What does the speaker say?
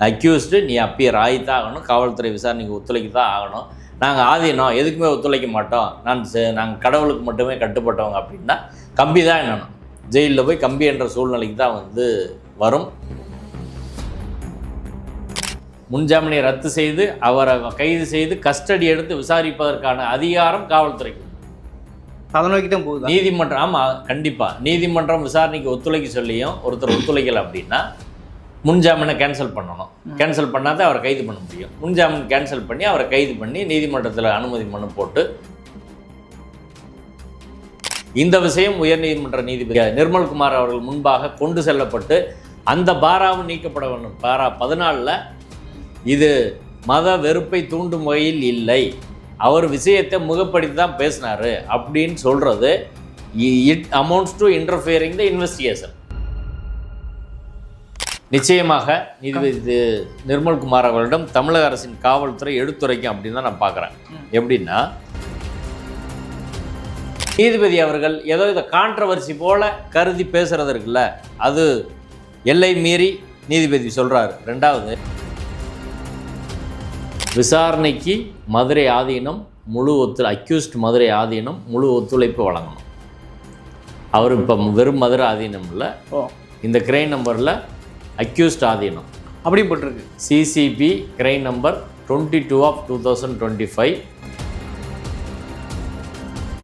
Accused நீ appear ஆகித்தான் ஆகணும், காவல்துறை விசாரணைக்கு ஒத்துழைக்க தான் ஆகணும். நாங்கள் ஆதீனம் எதுக்குமே ஒத்துழைக்க மாட்டோம், நாங்கள் கடவுளுக்கு மட்டுமே கட்டுப்பட்டவங்க அப்படின்னா கம்பி தான் என்னணும், ஜெயிலில் போய் கம்பி என்ற சூழ்நிலைக்கு தான் வரும். முன்ஜாமீனை ரத்து செய்து அவரை கைது செய்து கஸ்டடி எடுத்து விசாரிப்பதற்கான அதிகாரம் காவல்துறைக்கு. அதை நோக்கி தான் போகுது நீதிமன்றம். ஆமாம், கண்டிப்பாக நீதிமன்றம் விசாரணைக்கு ஒத்துழைக்க சொல்லியும் ஒருத்தர் ஒத்துழைக்கலை அப்படின்னா முன்ஜாமீனை கேன்சல் பண்ணணும். கேன்சல் பண்ணாதான் அவரை கைது பண்ண முடியும். முன்ஜாமீன் கேன்சல் பண்ணி அவரை கைது பண்ணி நீதிமன்றத்தில் அனுமதி மனு போட்டு இந்த விஷயம் உயர்நீதிமன்ற நீதிபதி நிர்மல்குமார் அவர்கள் முன்பாக கொண்டு செல்லப்பட்டு அந்த பாராவும் நீக்கப்பட வேண்டும். பாரா 14 இது மத வெறுப்பை தூண்டும் வகையில் இல்லை, அவர் விஷயத்தை முகப்படுத்தி தான் பேசினார் அப்படின்னு சொல்கிறது it amounts to interfering the investigation. நிச்சயமாக நீதிபதி நிர்மல்குமார் அவர்களிடம் தமிழக அரசின் காவல்துறை எடுத்துரைக்கும் அப்படின்னு தான் நான் பார்க்குறேன். எப்படின்னா, நீதிபதி அவர்கள் ஏதோ இதை கான்ட்ரவர்சி போல கருதி பேசுறது இருக்குல்ல, அது எல்லை மீறி நீதிபதி சொல்கிறார். ரெண்டாவது, விசாரணைக்கு மதுரை ஆதீனம் முழு அக்யூஸ்ட் மதுரை ஆதீனம் முழு ஒத்துழைப்பு வழங்கணும். அவர் இப்போ வெறும் மதுரை ஆதீனம் இல்லை, இந்த கிரைம் நம்பரில் அக்யூஸ்ட் ஆதீனம் அப்படி போட்டிருக்கு. CCB crime number 22/2025